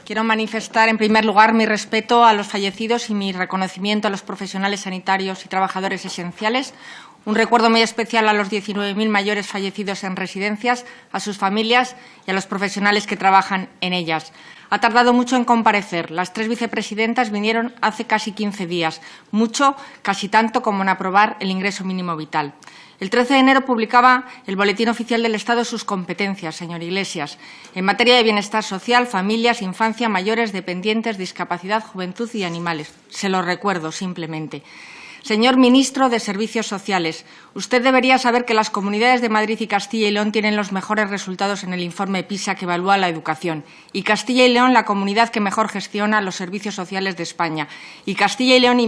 Quiero manifestar, en primer lugar, mi respeto a los fallecidos y mi reconocimiento a los profesionales sanitarios y trabajadores esenciales. Un recuerdo muy especial a los 19.000 mayores fallecidos en residencias, a sus familias y a los profesionales que trabajan en ellas. Ha tardado mucho en comparecer. Las 3 vicepresidentas vinieron hace casi 15 días, mucho, casi tanto como en aprobar el ingreso mínimo vital. El 13 de enero publicaba el Boletín Oficial del Estado sus competencias, señor Iglesias, en materia de bienestar social, familias, infancia, mayores, dependientes, discapacidad, juventud y animales. Se lo recuerdo simplemente. Señor ministro de Servicios Sociales, usted debería saber que las comunidades de Madrid y Castilla y León tienen los mejores resultados en el informe PISA que evalúa la educación. Y Castilla y León, la comunidad que mejor gestiona los servicios sociales de España. Y Castilla y León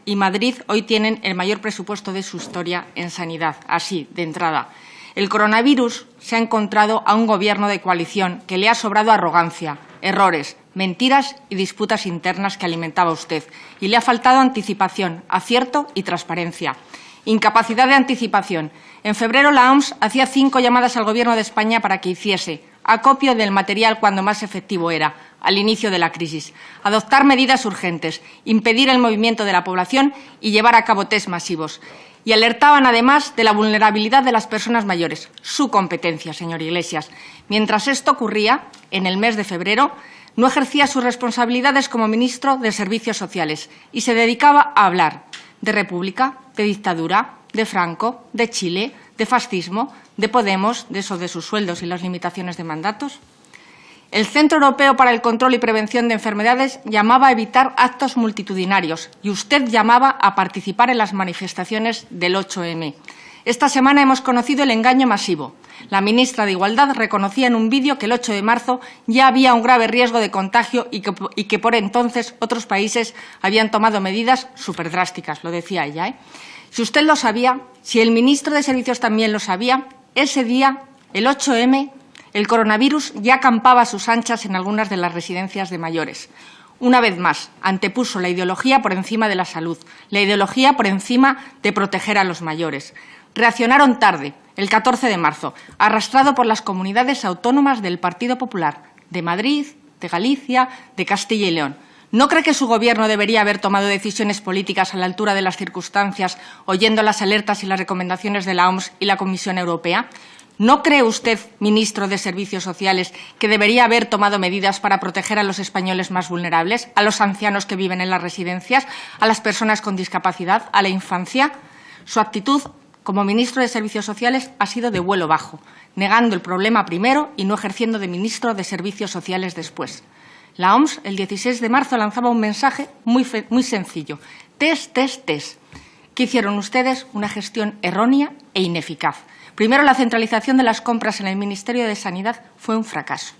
y Madrid hoy tienen el mayor presupuesto de su historia en sanidad. Así, de entrada. El coronavirus se ha encontrado a un gobierno de coalición que le ha sobrado arrogancia, errores, mentiras y disputas internas que alimentaba usted. Y le ha faltado anticipación, acierto y transparencia. Incapacidad de anticipación. En febrero la OMS hacía 5 llamadas al Gobierno de España para que hiciese acopio del material cuando más efectivo era, al inicio de la crisis. Adoptar medidas urgentes, impedir el movimiento de la población y llevar a cabo test masivos. Y alertaban, además, de la vulnerabilidad de las personas mayores. Su competencia, señor Iglesias. Mientras esto ocurría, en el mes de febrero, no ejercía sus responsabilidades como ministro de Servicios Sociales y se dedicaba a hablar de República, de dictadura, de Franco, de Chile, de fascismo, de Podemos, de eso de sus sueldos y las limitaciones de mandatos. El Centro Europeo para el Control y Prevención de Enfermedades llamaba a evitar actos multitudinarios y usted llamaba a participar en las manifestaciones del 8M. Esta semana hemos conocido el engaño masivo. La ministra de Igualdad reconocía en un vídeo que el 8 de marzo ya había un grave riesgo de contagio y que por entonces otros países habían tomado medidas superdrásticas, lo decía ella. Si usted lo sabía, si el ministro de Servicios también lo sabía, ese día, el 8M, el coronavirus ya acampaba a sus anchas en algunas de las residencias de mayores. Una vez más, antepuso la ideología por encima de la salud, la ideología por encima de proteger a los mayores. Reaccionaron tarde, el 14 de marzo, arrastrado por las comunidades autónomas del Partido Popular, de Madrid, de Galicia, de Castilla y León. ¿No cree que su Gobierno debería haber tomado decisiones políticas a la altura de las circunstancias, oyendo las alertas y las recomendaciones de la OMS y la Comisión Europea? ¿No cree usted, ministro de Servicios Sociales, que debería haber tomado medidas para proteger a los españoles más vulnerables, a los ancianos que viven en las residencias, a las personas con discapacidad, a la infancia? Su actitud como ministro de Servicios Sociales ha sido de vuelo bajo, negando el problema primero y no ejerciendo de ministro de Servicios Sociales después. La OMS, el 16 de marzo, lanzaba un mensaje muy sencillo. Test, test, test. ¿Qué hicieron ustedes? Una gestión errónea e ineficaz. Primero, la centralización de las compras en el Ministerio de Sanidad fue un fracaso.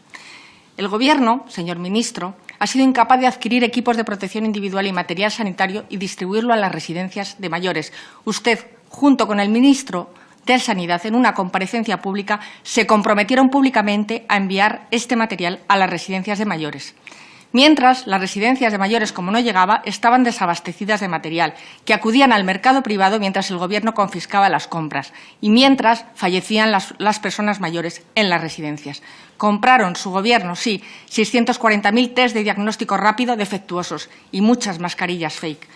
El Gobierno, señor ministro, ha sido incapaz de adquirir equipos de protección individual y material sanitario y distribuirlo a las residencias de mayores. Usted, junto con el ministro de Sanidad, en una comparecencia pública, se comprometieron públicamente a enviar este material a las residencias de mayores. Mientras, las residencias de mayores, como no llegaba, estaban desabastecidas de material, que acudían al mercado privado mientras el Gobierno confiscaba las compras y mientras fallecían las personas mayores en las residencias. Compraron su Gobierno, sí, 640.000 test de diagnóstico rápido defectuosos y muchas mascarillas fake.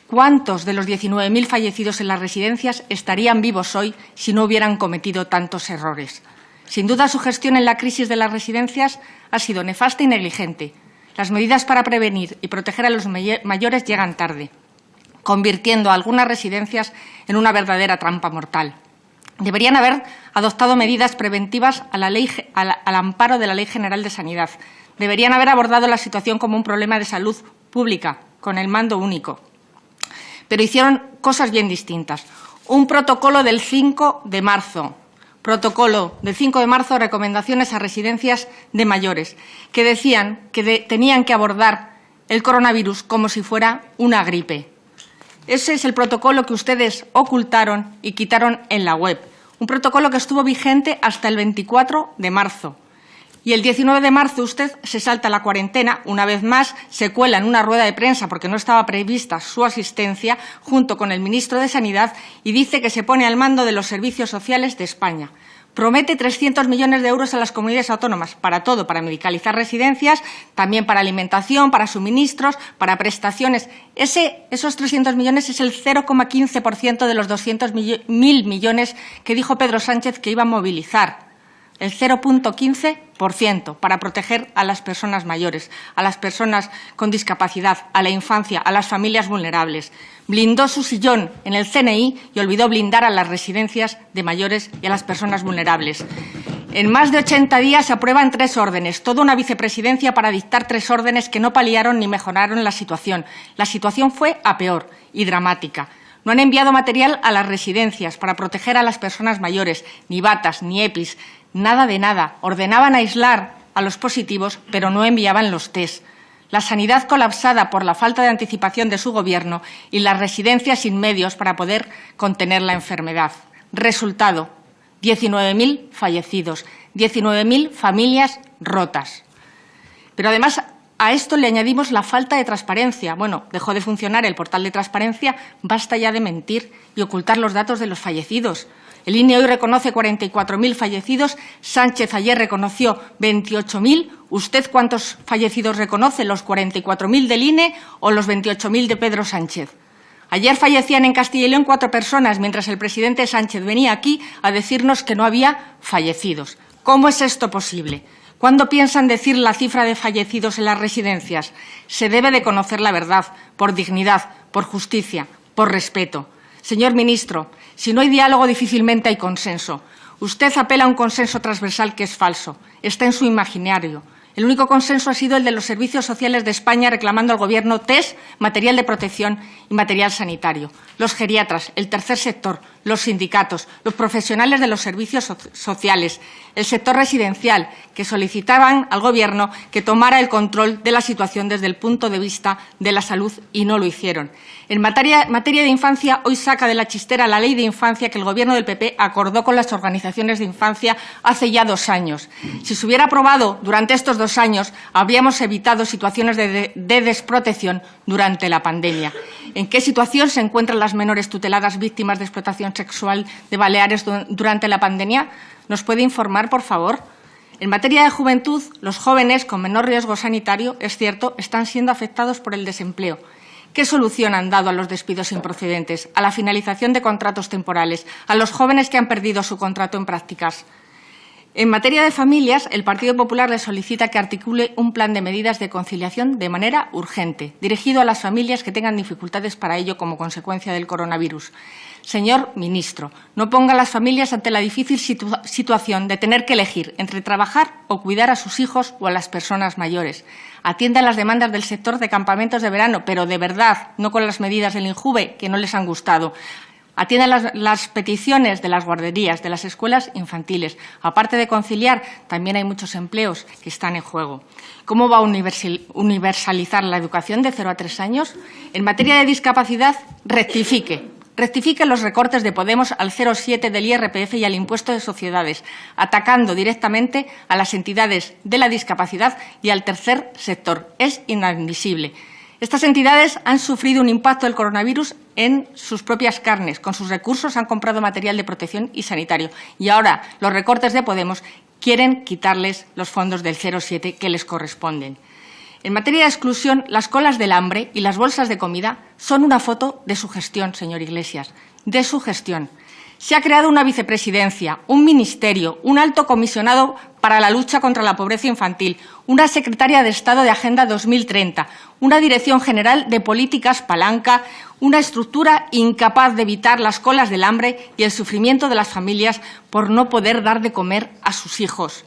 ¿Cuántos de los 19.000 fallecidos en las residencias estarían vivos hoy si no hubieran cometido tantos errores? Sin duda, su gestión en la crisis de las residencias ha sido nefasta y negligente. Las medidas para prevenir y proteger a los mayores llegan tarde, convirtiendo a algunas residencias en una verdadera trampa mortal. Deberían haber adoptado medidas preventivas al amparo de la Ley General de Sanidad. Deberían haber abordado la situación como un problema de salud pública, con el mando único. Pero hicieron cosas bien distintas. Un protocolo del 5 de marzo. Protocolo del 5 de marzo, recomendaciones a residencias de mayores, que decían que tenían que abordar el coronavirus como si fuera una gripe. Ese es el protocolo que ustedes ocultaron y quitaron en la web. Un protocolo que estuvo vigente hasta el 24 de marzo. Y el 19 de marzo usted se salta la cuarentena, una vez más se cuela en una rueda de prensa porque no estaba prevista su asistencia, junto con el ministro de Sanidad, y dice que se pone al mando de los servicios sociales de España. Promete 300 millones de euros a las comunidades autónomas, para todo, para medicalizar residencias, también para alimentación, para suministros, para prestaciones. Esos 300 millones es el 0,15% de los 200.000 millones que dijo Pedro Sánchez que iba a movilizar. El 0,15% para proteger a las personas mayores, a las personas con discapacidad, a la infancia, a las familias vulnerables. Blindó su sillón en el CNI y olvidó blindar a las residencias de mayores y a las personas vulnerables. En más de 80 días se aprueban 3 órdenes, toda una vicepresidencia para dictar 3 órdenes que no paliaron ni mejoraron la situación. La situación fue a peor y dramática. No han enviado material a las residencias para proteger a las personas mayores, ni batas, ni EPIs, nada de nada. Ordenaban aislar a los positivos, pero no enviaban los test. La sanidad colapsada por la falta de anticipación de su Gobierno y las residencias sin medios para poder contener la enfermedad. Resultado, 19.000 fallecidos, 19.000 familias rotas. Pero además, a esto le añadimos la falta de transparencia. Bueno, dejó de funcionar el portal de transparencia, basta ya de mentir y ocultar los datos de los fallecidos. El INE hoy reconoce 44.000 fallecidos, Sánchez ayer reconoció 28.000. ¿Usted cuántos fallecidos reconoce, los 44.000 del INE o los 28.000 de Pedro Sánchez? Ayer fallecían en Castilla y León 4 personas, mientras el presidente Sánchez venía aquí a decirnos que no había fallecidos. ¿Cómo es esto posible? ¿Cuándo piensan decir la cifra de fallecidos en las residencias? Se debe de conocer la verdad, por dignidad, por justicia, por respeto. Señor ministro, si no hay diálogo, difícilmente hay consenso. Usted apela a un consenso transversal que es falso. Está en su imaginario. El único consenso ha sido el de los servicios sociales de España reclamando al Gobierno test, material de protección y material sanitario. Los geriatras, el tercer sector, los sindicatos, los profesionales de los servicios sociales, el sector residencial, que solicitaban al Gobierno que tomara el control de la situación desde el punto de vista de la salud y no lo hicieron. En materia de infancia, hoy saca de la chistera la Ley de Infancia que el Gobierno del PP acordó con las organizaciones de infancia hace ya 2 años. Si se hubiera aprobado durante estos 2 años, habríamos evitado situaciones de desprotección durante la pandemia. ¿En qué situación se encuentran las menores tuteladas víctimas de explotación sexual de Baleares durante la pandemia? ¿Nos puede informar, por favor? En materia de juventud, los jóvenes con menor riesgo sanitario, es cierto, están siendo afectados por el desempleo. ¿Qué solución han dado a los despidos improcedentes, a la finalización de contratos temporales, a los jóvenes que han perdido su contrato en prácticas? En materia de familias, el Partido Popular le solicita que articule un plan de medidas de conciliación de manera urgente, dirigido a las familias que tengan dificultades para ello como consecuencia del coronavirus. Señor ministro, no ponga a las familias ante la difícil situación de tener que elegir entre trabajar o cuidar a sus hijos o a las personas mayores. Atienda las demandas del sector de campamentos de verano, pero de verdad, no con las medidas del INJUVE que no les han gustado. Atienda las peticiones de las guarderías, de las escuelas infantiles. Aparte de conciliar, también hay muchos empleos que están en juego. ¿Cómo va a universalizar la educación de 0 a 3 años? En materia de discapacidad, rectifique los recortes de Podemos al 0,7 del IRPF y al impuesto de sociedades, atacando directamente a las entidades de la discapacidad y al tercer sector. Es inadmisible. Estas entidades han sufrido un impacto del coronavirus en sus propias carnes. Con sus recursos han comprado material de protección y sanitario. Y ahora los recortes de Podemos quieren quitarles los fondos del 0,7 que les corresponden. En materia de exclusión, las colas del hambre y las bolsas de comida son una foto de su gestión, señor Iglesias, de su gestión. Se ha creado una vicepresidencia, un ministerio, un alto comisionado para la lucha contra la pobreza infantil, una secretaria de Estado de Agenda 2030, una dirección general de políticas palanca, una estructura incapaz de evitar las colas del hambre y el sufrimiento de las familias por no poder dar de comer a sus hijos,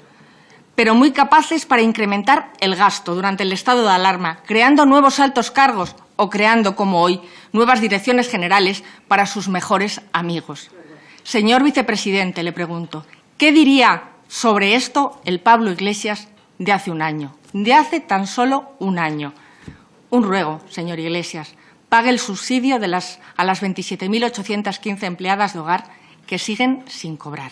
pero muy capaces para incrementar el gasto durante el estado de alarma, creando nuevos altos cargos o creando, como hoy, nuevas direcciones generales para sus mejores amigos. Señor vicepresidente, le pregunto, ¿qué diría sobre esto el Pablo Iglesias de hace un año? De hace tan solo un año. Un ruego, señor Iglesias, pague el subsidio a las 27.815 empleadas de hogar que siguen sin cobrar.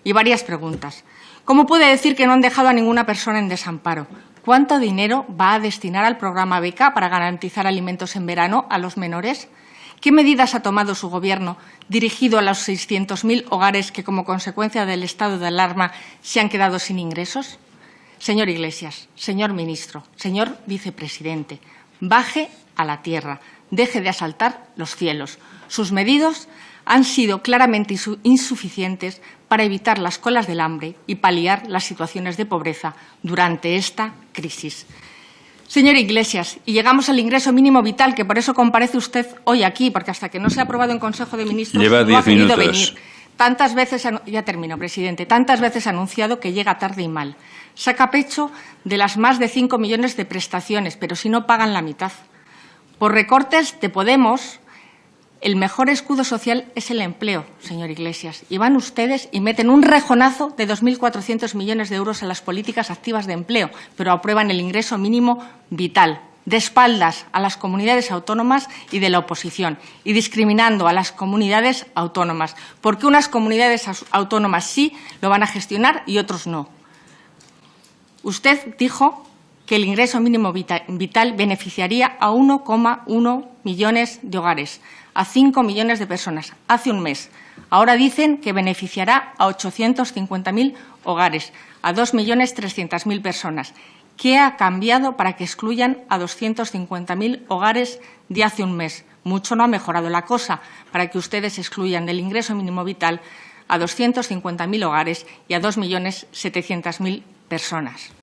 Y varias preguntas. ¿Cómo puede decir que no han dejado a ninguna persona en desamparo? ¿Cuánto dinero va a destinar al programa Beca para garantizar alimentos en verano a los menores? ¿Qué medidas ha tomado su Gobierno dirigido a los 600.000 hogares que, como consecuencia del estado de alarma, se han quedado sin ingresos? Señor Iglesias, señor ministro, señor vicepresidente, baje a la tierra, deje de asaltar los cielos. Sus medidas han sido claramente insuficientes para evitar las colas del hambre y paliar las situaciones de pobreza durante esta crisis. Señor Iglesias, y llegamos al ingreso mínimo vital, que por eso comparece usted hoy aquí, porque hasta que no se ha aprobado en Consejo de Ministros no ha querido venir. Tantas veces, ya termino, presidente, tantas veces ha anunciado que llega tarde y mal. Saca pecho de las más de 5 millones de prestaciones, pero si no pagan la mitad. Por recortes de Podemos, el mejor escudo social es el empleo, señor Iglesias. Y van ustedes y meten un rejonazo de 2.400 millones de euros en las políticas activas de empleo, pero aprueban el ingreso mínimo vital, de espaldas a las comunidades autónomas y de la oposición, y discriminando a las comunidades autónomas, porque unas comunidades autónomas sí lo van a gestionar y otros no. Usted dijo que el ingreso mínimo vital beneficiaría a 1,1 millones de hogares, a 5 millones de personas, hace un mes. Ahora dicen que beneficiará a 850.000 hogares, a 2.300.000 personas. ¿Qué ha cambiado para que excluyan a 250.000 hogares de hace un mes? Mucho no ha mejorado la cosa para que ustedes excluyan del ingreso mínimo vital a 250.000 hogares y a 2.700.000 personas.